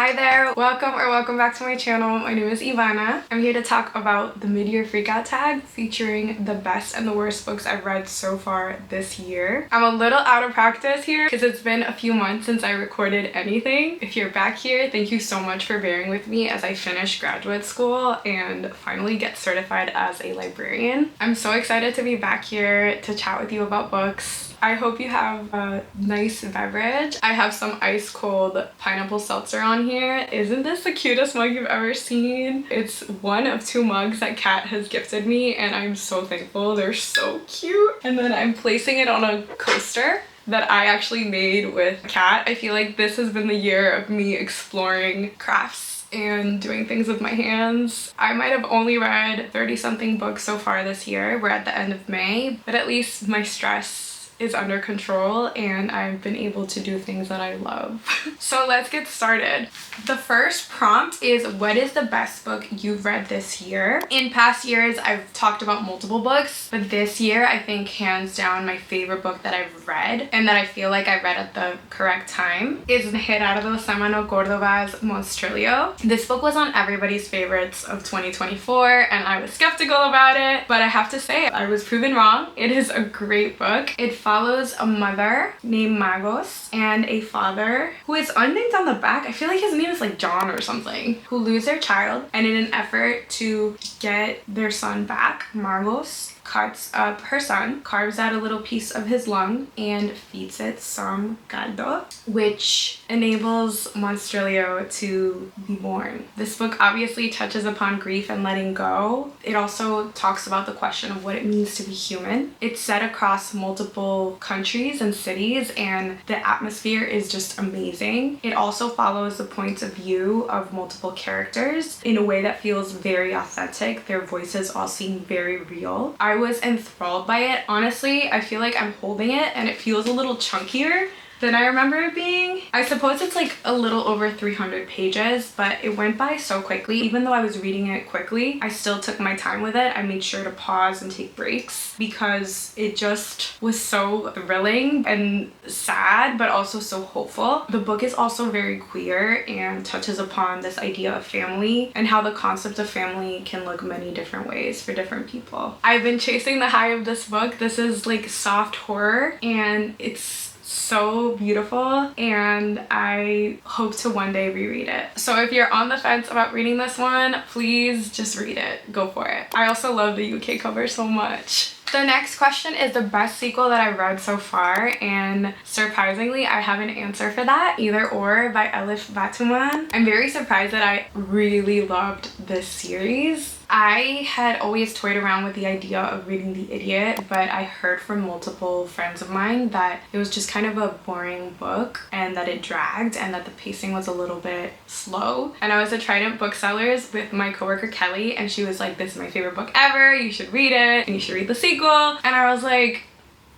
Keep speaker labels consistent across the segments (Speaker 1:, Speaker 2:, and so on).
Speaker 1: Hi there, welcome back to my channel. My name is Ivana. I'm here to talk about the mid-year freakout tag featuring the best and the worst books I've read so far this year. I'm a little out of practice here because it's been a few months since I recorded anything. If you're back here, thank you so much for bearing with me as I finish graduate school and finally get certified as a librarian. I'm so excited to be back here to chat with you about books. I hope you have a nice beverage. I have some ice cold pineapple seltzer on here. Isn't this the cutest mug you've ever seen? It's one of two mugs that Kat has gifted me and I'm so thankful. They're so cute. And then I'm placing it on a coaster that I actually made with Kat. I feel like this has been the year of me exploring crafts and doing things with my hands. I might have only read 30-something books so far this year. We're at the end of May, but at least my stress is under control and I've been able to do things that I love. So let's get started. The first prompt is, what is the best book you've read this year? In past years, I've talked about multiple books, but this year I think hands down my favorite book that I've read and that I feel like I read at the correct time is Gerardo Sámano Córdova's MONSTRILIO. This book was on everybody's favorites of 2024 and I was skeptical about it, but I have to say I was proven wrong. It is a great book. It follows a mother named Magos and a father who is unnamed on the back. I feel like his name is like John or something, who lose their child, and in an effort to get their son back, Magos cuts up her son, carves out a little piece of his lung, and feeds it some caldo, which enables MONSTRILIO to be born. This book obviously touches upon grief and letting go. It also talks about the question of what it means to be human. It's set across multiple countries and cities, and the atmosphere is just amazing. It also follows the points of view of multiple characters in a way that feels very authentic. Their voices all seem very real. I was enthralled by it. Honestly, I feel like I'm holding it and it feels a little chunkier than I remember it being. I suppose it's like a little over 300 pages, but it went by so quickly. Even though I was reading it quickly, I still took my time with it. I made sure to pause and take breaks because it just was so thrilling and sad, but also so hopeful. The book is also very queer and touches upon this idea of family and how the concept of family can look many different ways for different people. I've been chasing the high of this book. This is like soft horror and it's so beautiful and I hope to one day reread it. So if you're on the fence about reading this one, please just read it. Go for it. I also love the UK cover so much. The next question is the best sequel that I've read so far, and surprisingly I have an answer for that, Either Or by Elif Batuman. I'm very surprised that I really loved this series. I had always toyed around with the idea of reading The Idiot, but I heard from multiple friends of mine that it was just kind of a boring book and that it dragged and that the pacing was a little bit slow. And I was at Trident Booksellers with my coworker Kelly and she was like, this is my favorite book ever, you should read it and you should read the sequel. And I was like,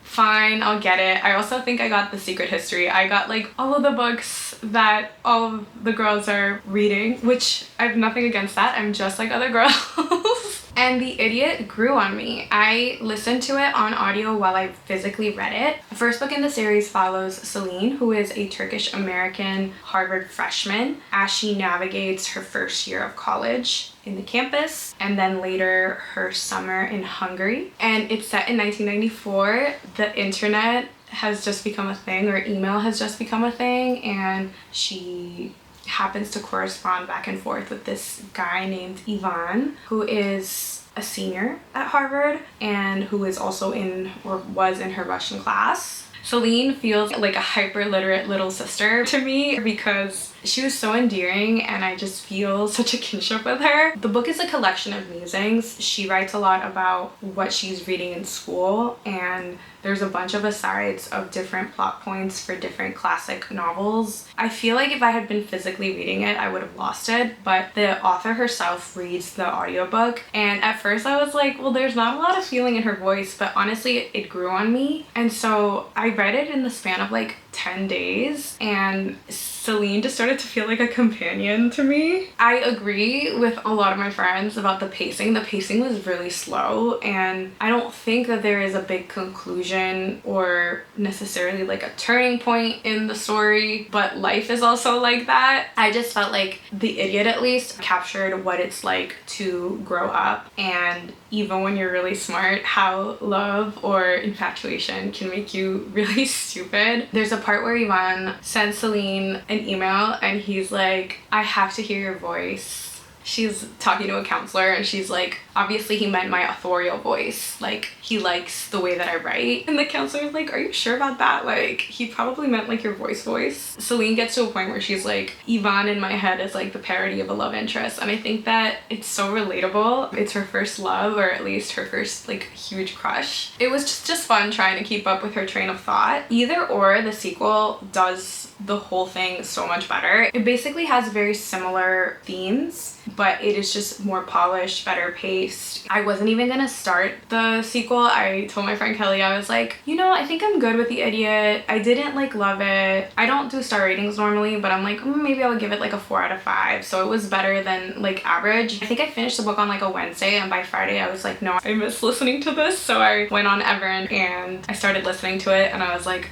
Speaker 1: fine, I'll get it. I also think I got The Secret History. I got like all of the books that all of the girls are reading, which I have nothing against that. I'm just like other girls. And The Idiot grew on me. I listened to it on audio while I physically read it. The first book in the series follows Celine, who is a Turkish-American Harvard freshman, as she navigates her first year of college in the campus and then later her summer in Hungary. And it's set in 1994. The internet has just become a thing, or email has just become a thing, and she happens to correspond back and forth with this guy named Ivan, who is a senior at Harvard and who is also in, or was in, her Russian class. Celine feels like a hyper literate little sister to me because she was so endearing and I just feel such a kinship with her. The book is a collection of musings. She writes a lot about what she's reading in school, and there's a bunch of asides of different plot points for different classic novels. I feel like if I had been physically reading it, I would have lost it, but the author herself reads the audiobook, and at first I was like, well, there's not a lot of feeling in her voice, but honestly, it grew on me. And so I read it in the span of like 10 days, and Celine just started to feel like a companion to me. I agree with a lot of my friends about the pacing. The pacing was really slow, and I don't think that there is a big conclusion or necessarily like a turning point in the story, but life is also like that. I just felt like The Idiot at least captured what it's like to grow up, and even when you're really smart, how love or infatuation can make you really stupid. There's a part where Ivan sends Celine an email and he's like, I have to hear your voice. She's talking to a counselor and she's like, obviously he meant my authorial voice, like he likes the way that I write. And the counselor's like, are you sure about that? Like he probably meant like your voice. Celine gets to a point where she's like, Yvonne in my head is like the parody of a love interest, and I think that it's so relatable. It's her first love, or at least her first like huge crush. It was just fun trying to keep up with her train of thought. Either or, the sequel does the whole thing so much better. It basically has very similar themes, but it is just more polished, better paced. I wasn't even gonna start the sequel. I told my friend Kelly, I was like, you know, I think I'm good with The Idiot. I didn't like love it. I don't do star ratings normally, but I'm like, maybe I'll give it like a 4 out of 5. So it was better than like average. I think I finished the book on like a Wednesday, and by Friday I was like, no, I miss listening to this. So I went on Evern and I started listening to it, and I was like,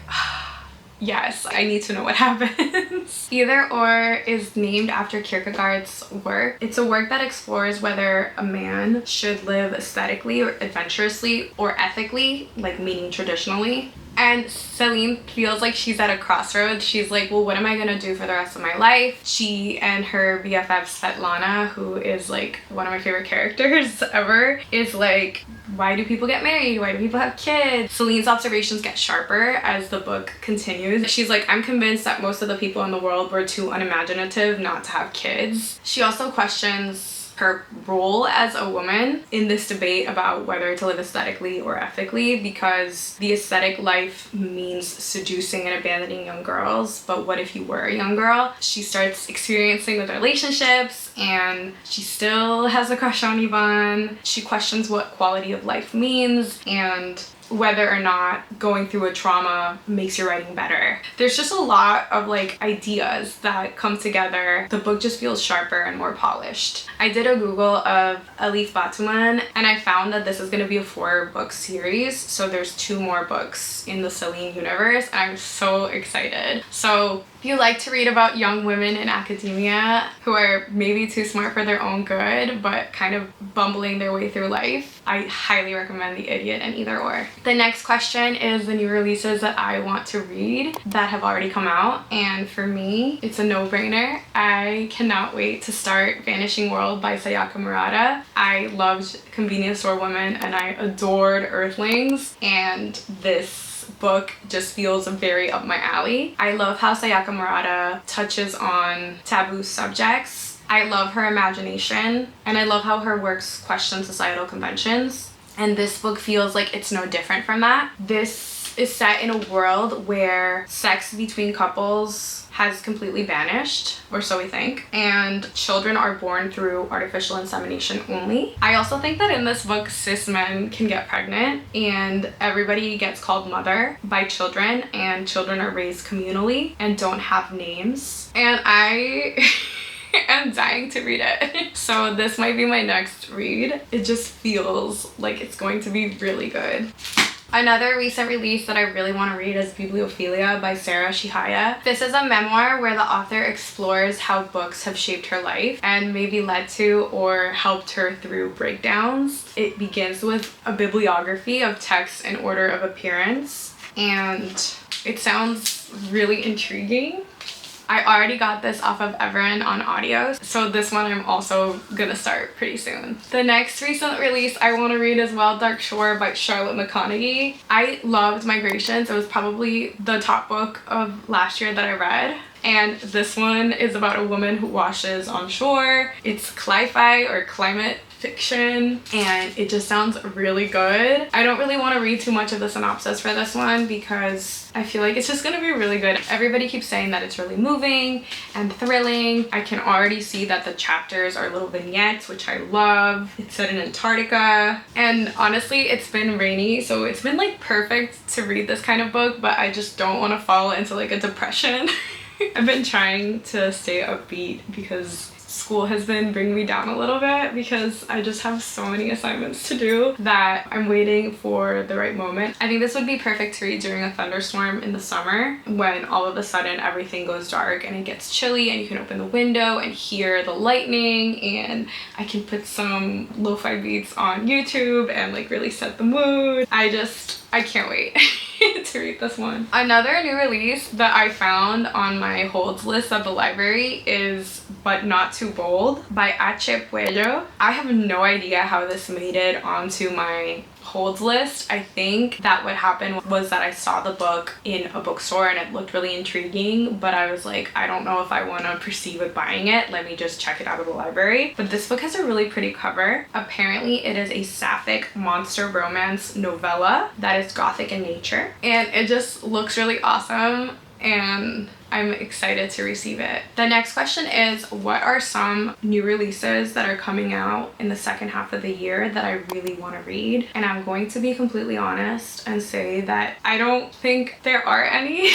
Speaker 1: yes, I need to know what happens. Either or is named after Kierkegaard's work. It's a work that explores whether a man should live aesthetically or adventurously or ethically, like meaning traditionally. And Celine feels like she's at a crossroads. She's like, well, what am I gonna do for the rest of my life? She and her BFF Svetlana, who is like one of my favorite characters ever, is like, why do people get married? Why do people have kids? Celine's observations get sharper as the book continues. She's like, I'm convinced that most of the people in the world were too unimaginative not to have kids. She also questions her role as a woman in this debate about whether to live aesthetically or ethically, because the aesthetic life means seducing and abandoning young girls, but what if you were a young girl? She starts experiencing with relationships, and she still has a crush on Yvonne. She questions what quality of life means and whether or not going through a trauma makes your writing better. There's just a lot of like ideas that come together. The book just feels sharper and more polished. I did a Google of Elif Batuman, and I found that this is going to be a 4-book series, so there's 2 more books in the Celine universe, and I'm so excited. So if you like to read about young women in academia who are maybe too smart for their own good but kind of bumbling their way through life, I highly recommend The Idiot and Either Or. The next question is the new releases that I want to read that have already come out, and for me it's a no-brainer. I cannot wait to start Vanishing World by Sayaka Murata. I loved Convenience Store Woman and I adored Earthlings, and this book just feels very up my alley. I love how Sayaka Murata touches on taboo subjects. I love her imagination, and I love how her works question societal conventions, and this book feels like it's no different from that. This is set in a world where sex between couples has completely vanished, or so we think, and children are born through artificial insemination only. I also think that in this book, cis men can get pregnant, and everybody gets called mother by children, and children are raised communally and don't have names. And I I'm dying to read it. So this might be my next read. It just feels like it's going to be really good. Another recent release that I really want to read is Bibliophilia by Sarah Chihaya. This is a memoir where the author explores how books have shaped her life and maybe led to or helped her through breakdowns. It begins with a bibliography of texts in order of appearance, and it sounds really intriguing. I already got this off of Evern on audio, so this one I'm also gonna start pretty soon. The next recent release I want to read is Wild Dark Shore by Charlotte McConaughey. I loved Migrations. It was probably the top book of last year that I read. And this one is about a woman who washes on shore. It's cli-fi or climate fiction, and it just sounds really good. I don't really want to read too much of the synopsis for this one because I feel like it's just gonna be really good. Everybody keeps saying that it's really moving and thrilling. I can already see that the chapters are little vignettes, which I love. It's set in Antarctica, and honestly it's been rainy, so it's been like perfect to read this kind of book, but I just don't want to fall into like a depression. I've been trying to stay upbeat because school has been bringing me down a little bit because I just have so many assignments to do that I'm waiting for the right moment. I think this would be perfect to read during a thunderstorm in the summer when all of a sudden everything goes dark and it gets chilly and you can open the window and hear the lightning, and I can put some lo-fi beats on YouTube and like really set the mood. I can't wait to read this one. Another new release that I found on my holds list at the library is But Not Too Bold by H. Puello. I have no idea how this made it onto my holds list. I think that what happened was that I saw the book in a bookstore and it looked really intriguing, but I was like, I don't know if I want to proceed with buying it. Let me just check it out of the library. But this book has a really pretty cover. Apparently it is a sapphic monster romance novella that is gothic in nature, and it just looks really awesome and I'm excited to receive it. The next question is, what are some new releases that are coming out in the second half of the year that I really want to read? And I'm going to be completely honest and say that I don't think there are any.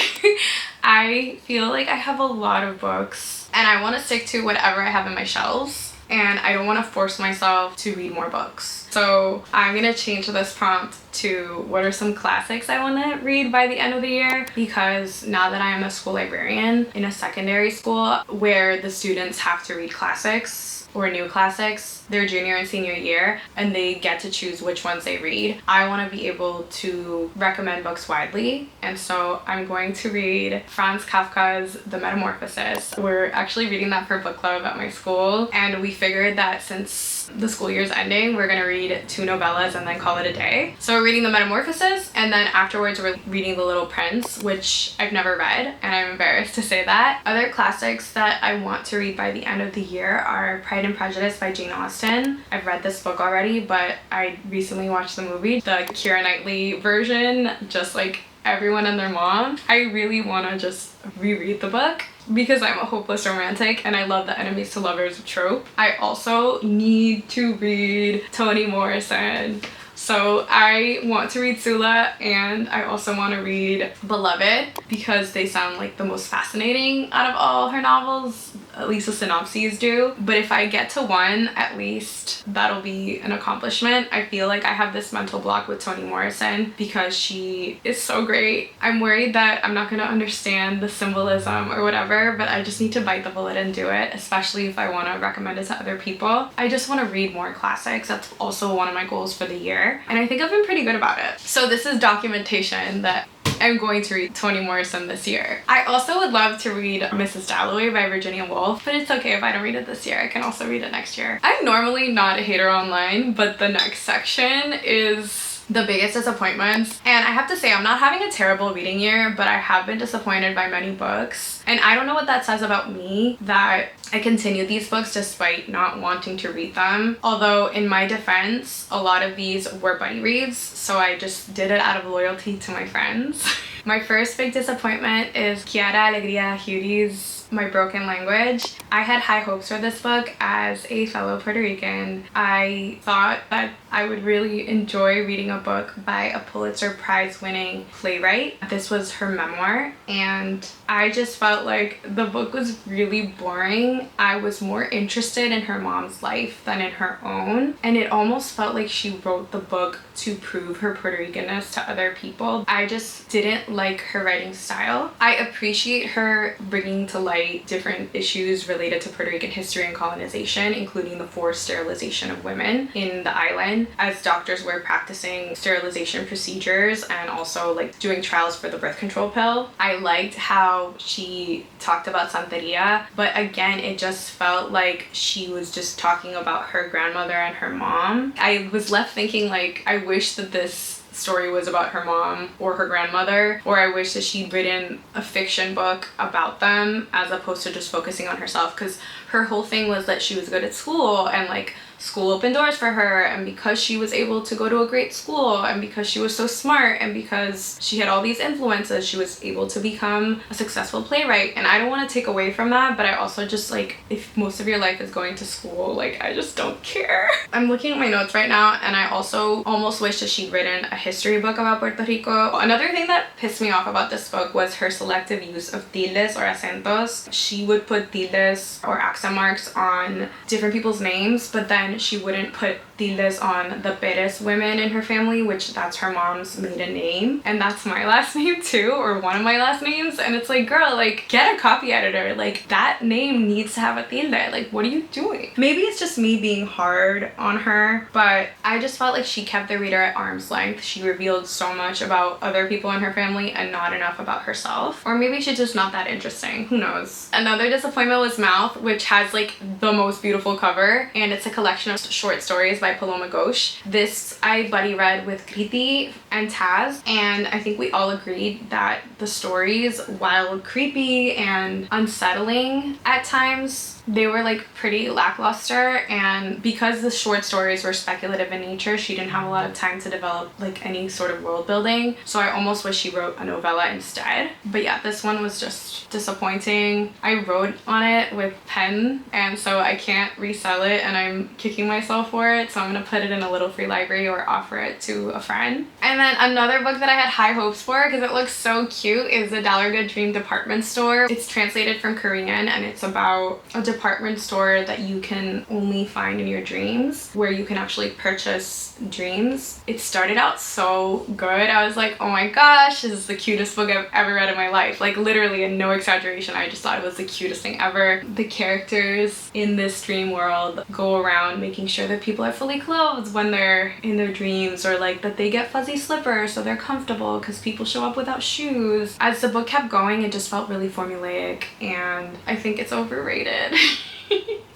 Speaker 1: I feel like I have a lot of books and I want to stick to whatever I have in my shelves, and I don't want to force myself to read more books. So I'm gonna change this prompt to what are some classics I want to read by the end of the year, because now that I am a school librarian in a secondary school where the students have to read classics or new classics their junior and senior year and they get to choose which ones they read, I want to be able to recommend books widely. And so I'm going to read Franz Kafka's The Metamorphosis. We're actually reading that for book club at my school, and we figured that since the school year's ending, we're gonna read 2 novellas and then call it a day. So we're reading The Metamorphosis, and then afterwards we're reading The Little Prince, which I've never read and I'm embarrassed to say that. Other classics that I want to read by the end of the year are Pride and Prejudice by Jane Austen. I've read this book already, but I recently watched the movie, the Keira Knightley version, just like everyone and their mom. I really want to just reread the book because I'm a hopeless romantic and I love the enemies to lovers trope. I also need to read Toni Morrison. So I want to read Sula, and I also want to read Beloved because they sound like the most fascinating out of all her novels. At least the synopses do. But if I get to one, at least that'll be an accomplishment. I feel like I have this mental block with Toni Morrison because she is so great. I'm worried that I'm not going to understand the symbolism or whatever, but I just need to bite the bullet and do it, especially if I want to recommend it to other people. I just want to read more classics. That's also one of my goals for the year, and I think I've been pretty good about it. So this is documentation that I'm going to read Toni Morrison this year. I also would love to read Mrs. Dalloway by Virginia Woolf, but it's okay if I don't read it this year. I can also read it next year. I'm normally not a hater online, but the next section is the biggest disappointments. And I have to say, I'm not having a terrible reading year, but I have been disappointed by many books. And I don't know what that says about me, that I continue these books despite not wanting to read them. Although in my defense, a lot of these were buddy reads, so I just did it out of loyalty to my friends. My first big disappointment is Kiara Alegría Huri's My Broken Language. I had high hopes for this book as a fellow Puerto Rican. I thought that I would really enjoy reading a book by a Pulitzer Prize winning playwright. This was her memoir, and I just felt like the book was really boring. I was more interested in her mom's life than in her own, and it almost felt like she wrote the book to prove her Puerto Ricanness to other people. I just didn't like her writing style. I appreciate her bringing to light different issues related to Puerto Rican history and colonization, including the forced sterilization of women in the island, as doctors were practicing sterilization procedures and also like doing trials for the birth control pill. I liked how she talked about Santeria, but again, it just felt like she was just talking about her grandmother and her mom. I was left thinking, like, I wish that this story was about her mom or her grandmother, or I wish that she'd written a fiction book about them as opposed to just focusing on herself, because her whole thing was that she was good at school and like school opened doors for her, and because she was able to go to a great school and because she was so smart and because she had all these influences, she was able to become a successful playwright. And I don't want to take away from that, but I also just like, if most of your life is going to school, like I just don't care. I'm looking at my notes right now, and I also almost wish that she'd written a history book about Puerto Rico. Another thing that pissed me off about this book was her selective use of tildes or acentos. She would put tildes or accent marks on different people's names, but then she wouldn't put tildes on the Perez women in her family, which that's her mom's maiden name, and that's my last name too, or one of my last names. And it's like, girl, like get a copy editor, like that name needs to have a tilde, like what are you doing? Maybe it's just me being hard on her, but I just felt like she kept the reader at arm's length. She revealed so much about other people in her family and not enough about herself, or maybe she's just not that interesting, who knows. Another disappointment was Mouth, which has like the most beautiful cover, and it's a collection of short stories by Paloma Ghosh. This I buddy read with Kriti and Taz, and I think we all agreed that the stories, while creepy and unsettling at times, they were like pretty lackluster. And because the short stories were speculative in nature, she didn't have a lot of time to develop like any sort of world building, so I almost wish she wrote a novella instead. But yeah, this one was just disappointing. I wrote on it with pen, and so I can't resell it, and I'm kicking myself for it, so I'm gonna put it in a little free library or offer it to a friend. And then another book that I had high hopes for because it looks so cute is The Dollar Good Dream Department Store. It's translated from Korean, and it's about a department store that you can only find in your dreams, where you can actually purchase dreams. It started out so good. I was like, oh my gosh, this is the cutest book I've ever read in my life. Like literally, and no exaggeration, I just thought it was the cutest thing ever. The characters in this dream world go around making sure that people are fully clothed when they're in their dreams, or like that they get fuzzy slippers so they're comfortable because people show up without shoes. As the book kept going, it just felt really formulaic, and I think it's overrated.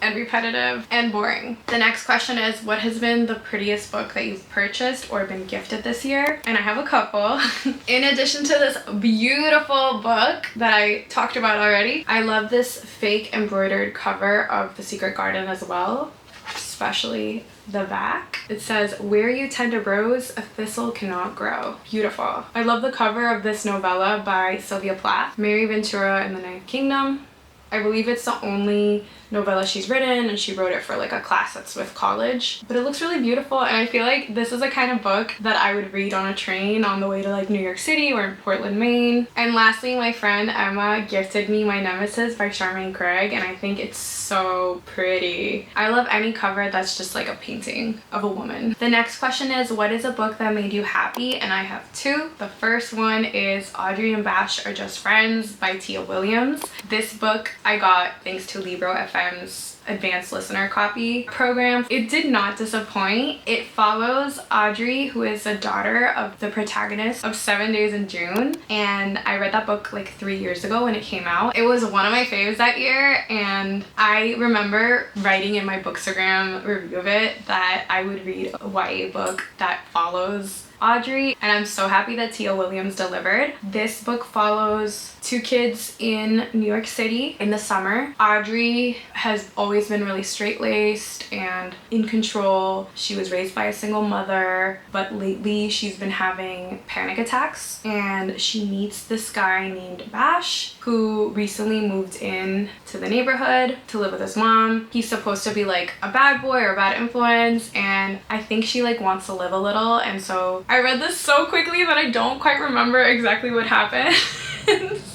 Speaker 1: And repetitive and boring. The next question is, what has been the prettiest book that you've purchased or been gifted this year? And I have a couple. In addition to this beautiful book that I talked about already, I love this fake embroidered cover of The Secret Garden as well, especially the back. It says, "Where you tend a rose, a thistle cannot grow." Beautiful. I love the cover of this novella by Sylvia Plath, Mary Ventura and the Ninth Kingdom. I believe it's the only novella she's written, and she wrote it for like a class that's with college, but it looks really beautiful, and I feel like this is a kind of book that I would read on a train on the way to like New York City or in Portland, Maine. And lastly, my friend Emma gifted me My Nemesis by Charmaine Craig, and I think it's so pretty. I love any cover that's just like a painting of a woman. The next question is, what is a book that made you happy? And I have two. The first one is Audrey and Bash Are Just Friends by Tia Williams. This book I got thanks to Libro FM's advanced listener copy program. It did not disappoint. It follows Audrey, who is a daughter of the protagonist of 7 Days in June, and I read that book like 3 years ago when it came out. It was one of my faves that year, and I remember writing in my Bookstagram review of it that I would read a YA book that follows Audrey, and I'm so happy that Tia Williams delivered. This book follows two kids in New York City in the summer. Audrey has always been really straight-laced and in control. She was raised by a single mother, but lately she's been having panic attacks, and she meets this guy named Bash, who recently moved in to the neighborhood to live with his mom. He's supposed to be like a bad boy or a bad influence, and I think she like wants to live a little, and so I read this so quickly that I don't quite remember exactly what happened.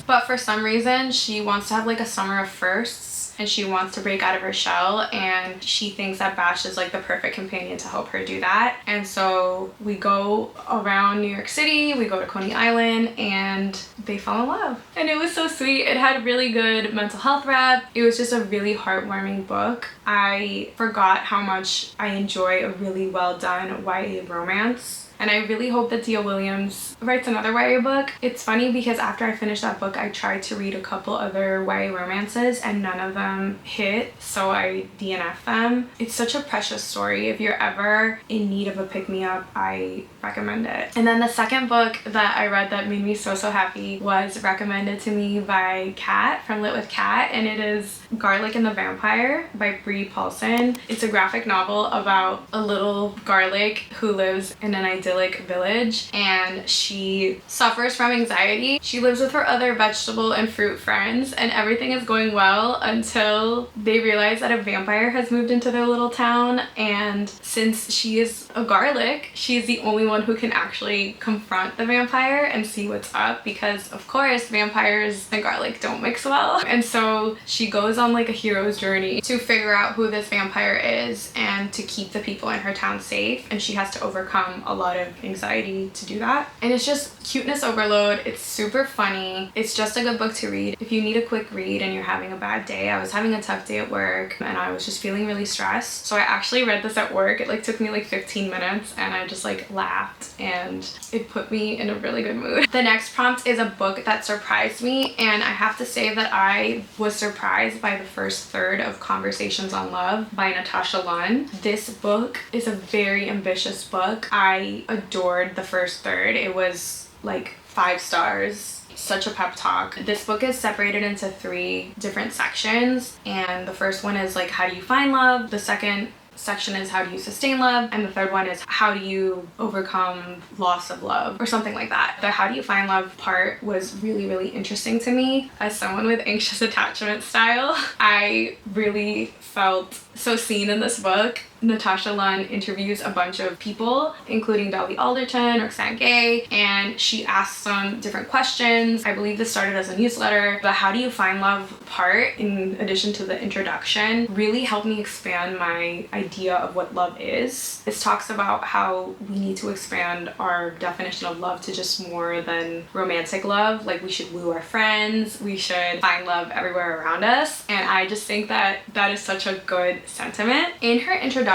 Speaker 1: But for some reason, she wants to have like a summer of firsts, and she wants to break out of her shell, and she thinks that Bash is like the perfect companion to help her do that. And so we go around New York City, we go to Coney Island, and they fall in love. And it was so sweet. It had really good mental health rep. It was just a really heartwarming book. I forgot how much I enjoy a really well done YA romance. and I really hope that Dia Williams writes another YA book. It's funny because after I finished that book, I tried to read a couple other YA romances and none of them hit, so I DNF'd them. It's such a precious story. If you're ever in need of a pick-me-up, I recommend it. And then the second book that I read that made me so happy was recommended to me by Kat from Lit with Kat, and it is Garlic and the Vampire by Bree Paulson. It's a graphic novel about a little garlic who lives in an idyllic village, and she suffers from anxiety. She lives with her other vegetable and fruit friends, and everything is going well until they realize that a vampire has moved into their little town, and since she is a garlic, she's the only one who can actually confront the vampire and see what's up, because of course vampires and garlic don't mix well. And so she goes on like a hero's journey to figure out who this vampire is and to keep the people in her town safe, and she has to overcome a lot of anxiety to do that. And it's just cuteness overload. It's super funny. It's just a good book to read if you need a quick read and you're having a bad day. I was having a tough day at work and I was just feeling really stressed, so I actually read this at work. It like took me like 15 minutes and I just like laughed and it put me in a really good mood. The next prompt is a book that surprised me, and I have to say that I was surprised by the first third of Conversations on Love by Natasha Lunn. This book is a very ambitious book. I adored the first third. It was like 5 stars. Such a pep talk. This book is separated into 3 different sections, and the first one is like, how do you find love? The second section is how do you sustain love, and the third one is how do you overcome loss of love, or something like that. The how do you find love part was really interesting to me. As someone with anxious attachment style, I really felt so seen in this book. Natasha Lunn interviews a bunch of people, including Dolly Alderton, Roxane Gay, and she asks them different questions. I believe this started as a newsletter. The how do you find love part, in addition to the introduction, really helped me expand my idea of what love is. This talks about how we need to expand our definition of love to just more than romantic love. Like, we should woo our friends, we should find love everywhere around us, and I just think that that is such a good sentiment. In her introduction,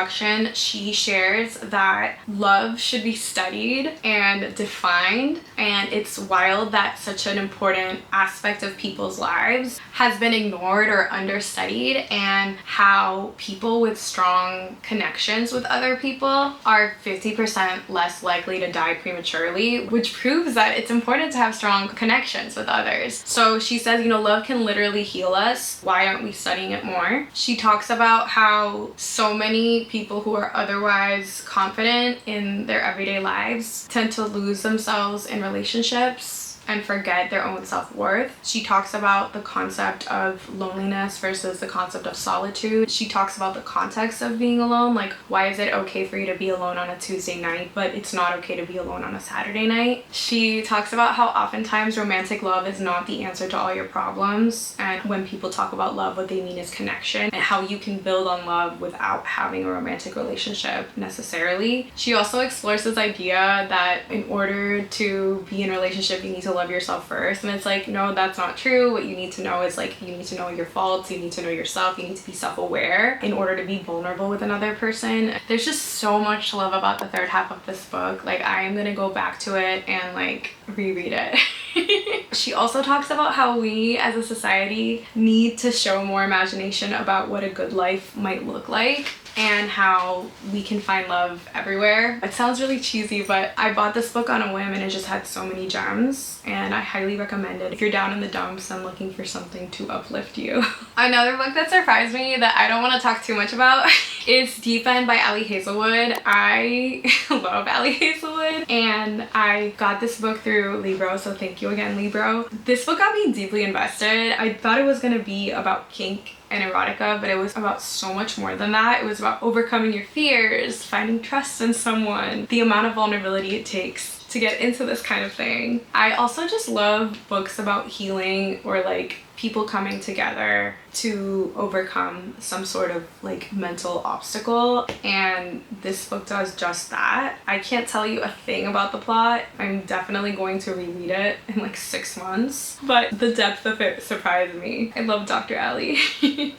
Speaker 1: she shares that love should be studied and defined, and it's wild that such an important aspect of people's lives has been ignored or understudied, and how people with strong connections with other people are 50% less likely to die prematurely, which proves that it's important to have strong connections with others. So she says, you know, love can literally heal us. Why aren't we studying it more? She talks about how so many people who are otherwise confident in their everyday lives tend to lose themselves in relationships and forget their own self-worth. She talks about the concept of loneliness versus the concept of solitude. She talks about the context of being alone, like, why is it okay for you to be alone on a Tuesday night, but it's not okay to be alone on a Saturday night? She talks about how oftentimes romantic love is not the answer to all your problems, and when people talk about love, what they mean is connection, and how you can build on love without having a romantic relationship necessarily. She also explores this idea that in order to be in a relationship, you need to love yourself first, and it's like, no, that's not true. What you need to know is, like, you need to know your faults, you need to know yourself, you need to be self-aware in order to be vulnerable with another person. There's just so much to love about the third half of this book. Like, I am gonna go back to it and like reread it. She also talks about how we as a society need to show more imagination about what a good life might look like, and how we can find love everywhere. It sounds really cheesy, but I bought this book on a whim and it just had so many gems, and I highly recommend it if you're down in the dumps and looking for something to uplift you. Another book that surprised me that I don't want to talk too much about is Deep End by Ali Hazelwood. I love Ali Hazelwood, and I got this book through Libro, so thank you again, Libro. This book got me deeply invested. I thought it was gonna be about kink and erotica, but it was about so much more than that. It was about overcoming your fears, finding trust in someone, the amount of vulnerability it takes to get into this kind of thing. I also just love books about healing, or like people coming together to overcome some sort of like mental obstacle, and this book does just that. I can't tell you a thing about the plot. I'm definitely going to reread it in like 6 months, but the depth of it surprised me. I love Dr. Ali.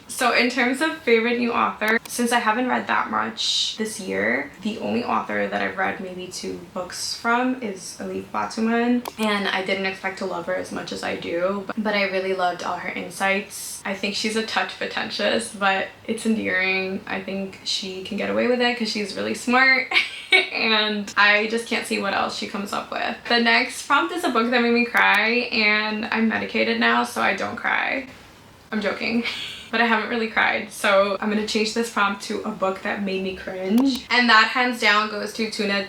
Speaker 1: So in terms of favorite new author, since I haven't read that much this year, the only author that I've read maybe 2 books from is Elif Batuman, and I didn't expect to love her as much as I do, but I really loved all her insights. I think she's a touch pretentious, but it's endearing. I think she can get away with it because she's really smart and I just can't see what else she comes up with. The next prompt is a book that made me cry, and I'm medicated now so I don't cry. I'm joking. But I haven't really cried, so I'm gonna change this prompt to a book that made me cringe, and that hands down goes to Tuna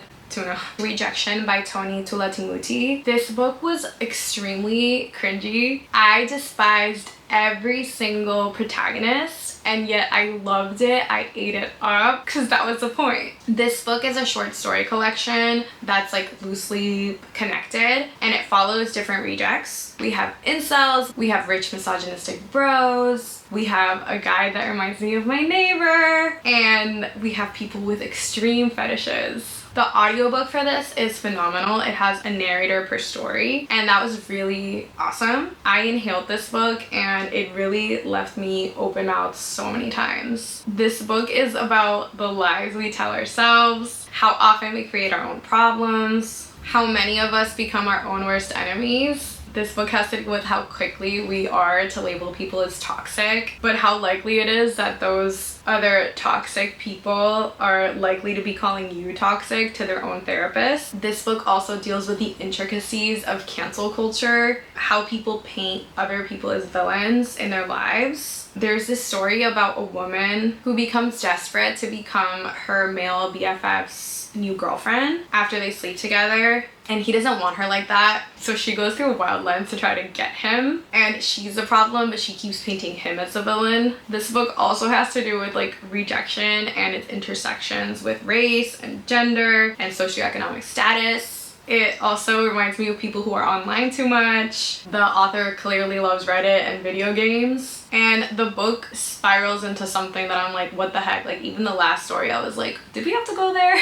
Speaker 1: Rejection by Tony Tulatimuti. This book was extremely cringy. I despised every single protagonist, and yet I loved it. I ate it up because that was the point. This book is a short story collection that's like loosely connected, and it follows different rejects. We have incels, we have rich misogynistic bros, we have a guy that reminds me of my neighbor, and we have people with extreme fetishes. The audiobook for this is phenomenal. It has a narrator per story, and that was really awesome. I inhaled this book and it really left me open mouthed so many times. This book is about the lies we tell ourselves, how often we create our own problems, how many of us become our own worst enemies. This book has to do with how quickly we are to label people as toxic, but how likely it is that those other toxic people are likely to be calling you toxic to their own therapist. This book also deals with the intricacies of cancel culture, how people paint other people as villains in their lives. There's this story about a woman who becomes desperate to become her male BFF's new girlfriend after they sleep together, and he doesn't want her like that, so she goes through wild lengths to try to get him, and she's a problem, but she keeps painting him as a villain. This book also has to do with like rejection and its intersections with race and gender and socioeconomic status. It also reminds me of people who are online too much. The author clearly loves Reddit and video games, and the book spirals into something that I'm like, what the heck? Like, even the last story I was like, did we have to go there?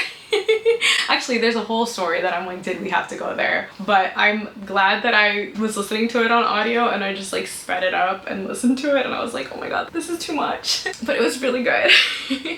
Speaker 1: Actually, there's a whole story that I'm like, did we have to go there? But I'm glad that I was listening to it on audio and I just like sped it up and listened to it, and I was like, oh my god, this is too much. But it was really good.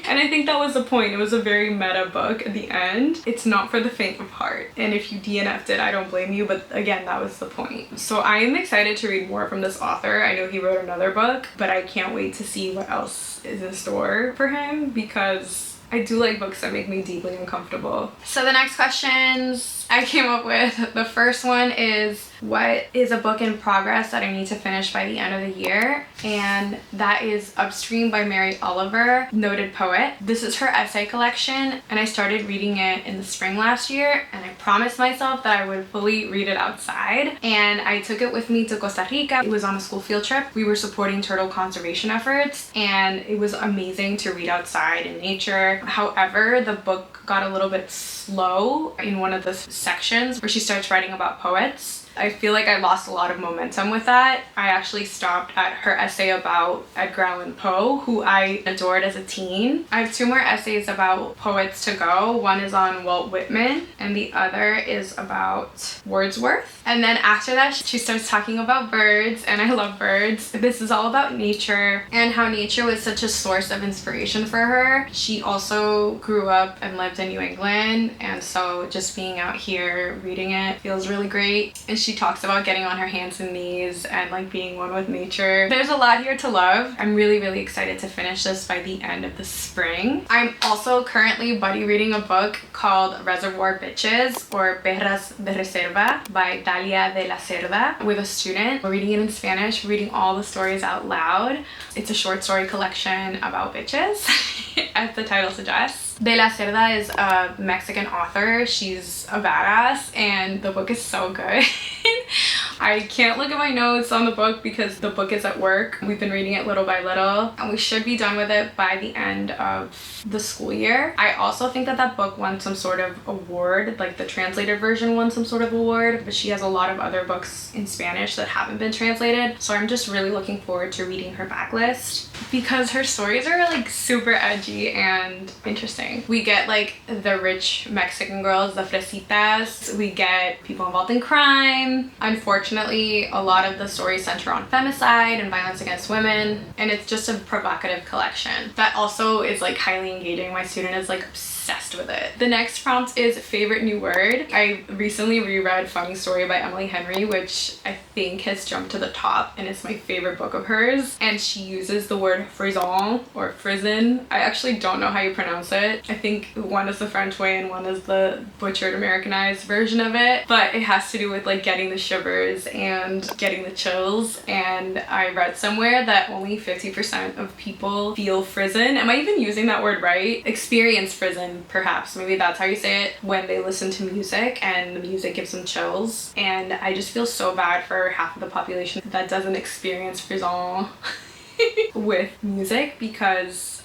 Speaker 1: And I think that was the point. It was a very meta book at the end. It's not for the faint of heart, and if you DNF'd it, I don't blame you, but again, that was the point. So I am excited to read more from this author. I know he wrote another book, but I can't wait to see what else is in store for him, because I do like books that make me deeply uncomfortable. So the next questions I came up with, the first one is, what is a book in progress that I need to finish by the end of the year? And that is Upstream by Mary Oliver, noted poet. This is her essay collection, and I started reading it in the spring last year, and I promised myself that I would fully read it outside, and I took it with me to Costa Rica. It was on a school field trip. We were supporting turtle conservation efforts, and it was amazing to read outside in nature. However, the book got a little bit slow in one of the sections where she starts writing about poets. I feel like I lost a lot of momentum with that. I actually stopped at her essay about Edgar Allan Poe, who I adored as a teen. I have 2 more essays about poets to go. One is on Walt Whitman and the other is about Wordsworth. And then after that, she starts talking about birds, and I love birds. This is all about nature and how nature was such a source of inspiration for her. She also grew up and lived in New England, and so just being out here reading it feels really great. And she talks about getting on her hands and knees and like being one with nature. There's a lot here to love. I'm really excited to finish this by the end of the spring. I'm also currently buddy reading a book called Reservoir Bitches, or Perras de Reserva by Dalia de la Cerda, with a student. We're reading it in Spanish. We're reading all the stories out loud. It's a short story collection about bitches, as the title suggests. De la Cerda is a Mexican author. She's a badass, and the book is so good. I can't look at my notes on the book because the book is at work. We've been reading it little by little and we should be done with it by the end of the school year. I also think that that book won some sort of award, like the translated version won some sort of award, but she has a lot of other books in Spanish that haven't been translated. So I'm just really looking forward to reading her backlist because her stories are like super edgy and interesting. We get like the rich Mexican girls, the fresitas. We get people involved in crime. Unfortunately, a lot of the stories center on femicide and violence against women, and it's just a provocative collection that also is like highly engaging. My student is like obsessed with it. The next prompt is favorite new word. I recently reread Funny Story by Emily Henry, which I think has jumped to the top and it's my favorite book of hers, and she uses the word frisson or frisson. I actually don't know how you pronounce it. I think one is the French way and one is the butchered Americanized version of it, but it has to do with like getting the shivers and getting the chills. And I read somewhere that only 50% of people feel frisson. Am I even using that word right? Experience frisson, perhaps. Maybe that's how you say it, when they listen to music and the music gives them chills. And I just feel so bad for half of the population that doesn't experience frisson with music, because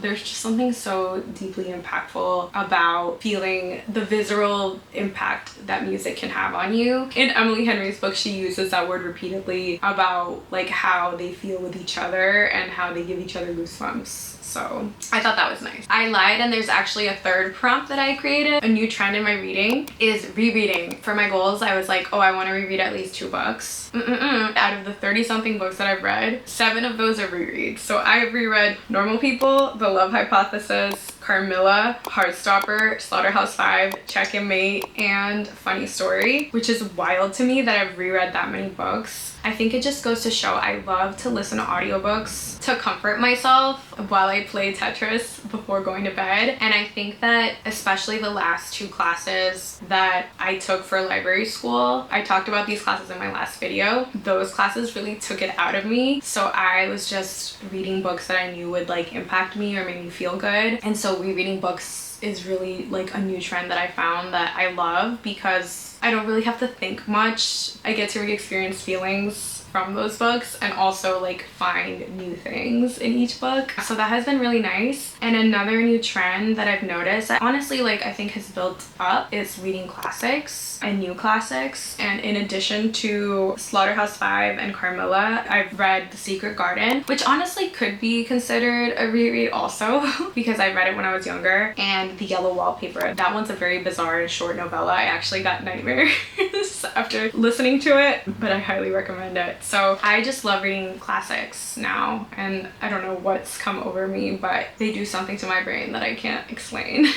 Speaker 1: there's just something so deeply impactful about feeling the visceral impact that music can have on you. In Emily Henry's book, she uses that word repeatedly about like how they feel with each other and how they give each other goosebumps. So I thought that was nice. I lied, and there's actually a third prompt that I created. A new trend in my reading is rereading. For my goals, I was like, oh, I want to reread at least 2 books. Out of the 30-something books that I've read, 7 of those are rereads. So I've reread Normal People, The Love Hypothesis, Carmilla, Heartstopper, Slaughterhouse-Five, Check and Mate, and Funny Story, which is wild to me that I've reread that many books. I think it just goes to show I love to listen to audiobooks to comfort myself while I play Tetris before going to bed. And I think that especially the last 2 classes that I took for library school, I talked about these classes in my last video, those classes really took it out of me. So I was just reading books that I knew would like impact me or make me feel good. And so rereading books is really like a new trend that I found that I love, because I don't really have to think much. I get to re-experience feelings from those books and also like find new things in each book. So that has been really nice. And another new trend that I've noticed that honestly like I think has built up is reading classics and new classics. And in addition to Slaughterhouse-Five and Carmilla, I've read The Secret Garden, which honestly could be considered a reread also because I read it when I was younger. And The Yellow Wallpaper, that one's a very bizarre and short novella. I actually got nightmares after listening to it, but I highly recommend it. So I just love reading classics now, and I don't know what's come over me, but they do something to my brain that I can't explain.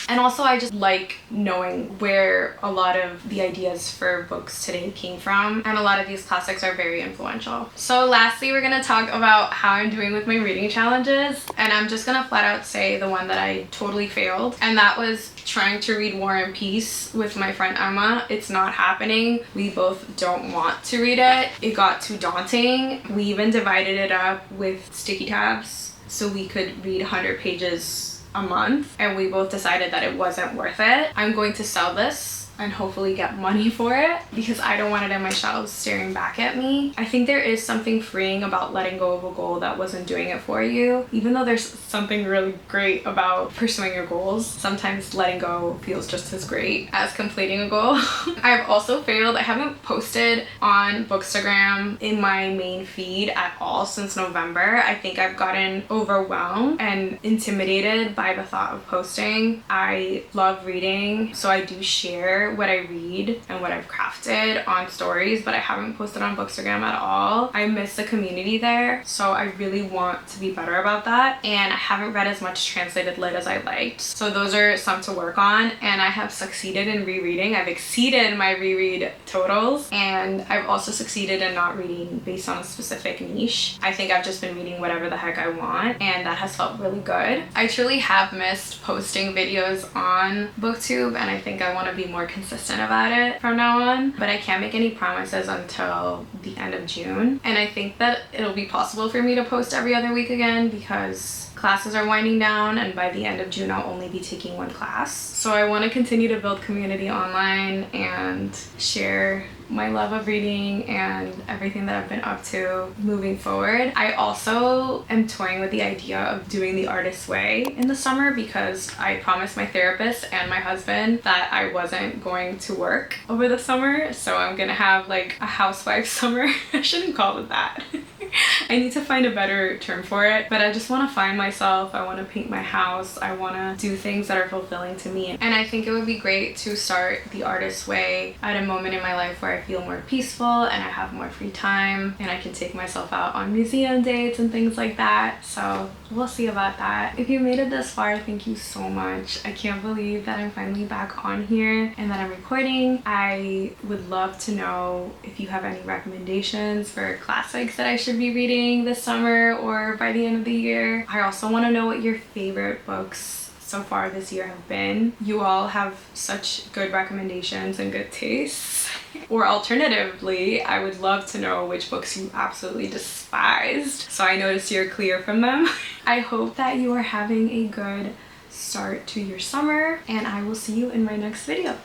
Speaker 1: And also I just like knowing where a lot of the ideas for books today came from, and a lot of these classics are very influential. So lastly, we're gonna talk about how I'm doing with my reading challenges, and I'm just gonna flat out say the one that I totally failed, and that was trying to read War and Peace with my friend Emma. It's not happening. We both don't want to read it. It got too daunting. We even divided it up with sticky tabs so we could read 100 pages a month, and we both decided that it wasn't worth it. I'm going to sell this and hopefully get money for it because I don't want it on my shelves staring back at me. I think there is something freeing about letting go of a goal that wasn't doing it for you. Even though there's something really great about pursuing your goals, sometimes letting go feels just as great as completing a goal. I've also failed. I haven't posted on Bookstagram in my main feed at all since November. I think I've gotten overwhelmed and intimidated by the thought of posting. I love reading, so I do share what I read and what I've crafted on stories, but I haven't posted on Bookstagram at all. I miss the community there, so I really want to be better about that. And I haven't read as much translated lit as I liked. So those are some to work on, and I have succeeded in rereading. I've exceeded my reread totals, and I've also succeeded in not reading based on a specific niche. I think I've just been reading whatever the heck I want, and that has felt really good. I truly have missed posting videos on BookTube, and I think I want to be more consistent about it from now on, but I can't make any promises until the end of June. And I think that it'll be possible for me to post every other week again because classes are winding down, and by the end of June I'll only be taking 1 class. So I want to continue to build community online and share my love of reading and everything that I've been up to moving forward. I also am toying with the idea of doing the artist's way in the summer because I promised my therapist and my husband that I wasn't going to work over the summer. So I'm gonna have like a housewife summer. I shouldn't call it that. I need to find a better term for it, but I just want to find myself. I want to paint my house. I want to do things that are fulfilling to me. And I think it would be great to start the artist's way at a moment in my life where I feel more peaceful and I have more free time and I can take myself out on museum dates and things like that. So we'll see about that. If you made it this far, thank you so much. I can't believe that I'm finally back on here and that I'm recording. I would love to know if you have any recommendations for classics that I should be reading this summer or by the end of the year. I also want to know what your favorite books so far this year have been. You all have such good recommendations and good tastes. Or alternatively, I would love to know which books you absolutely despised so I know to steer clear from them. I hope that you are having a good start to your summer and I will see you in my next video.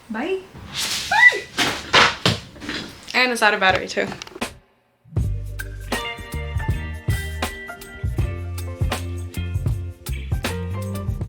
Speaker 1: Bye! Bye! And it's out of battery too.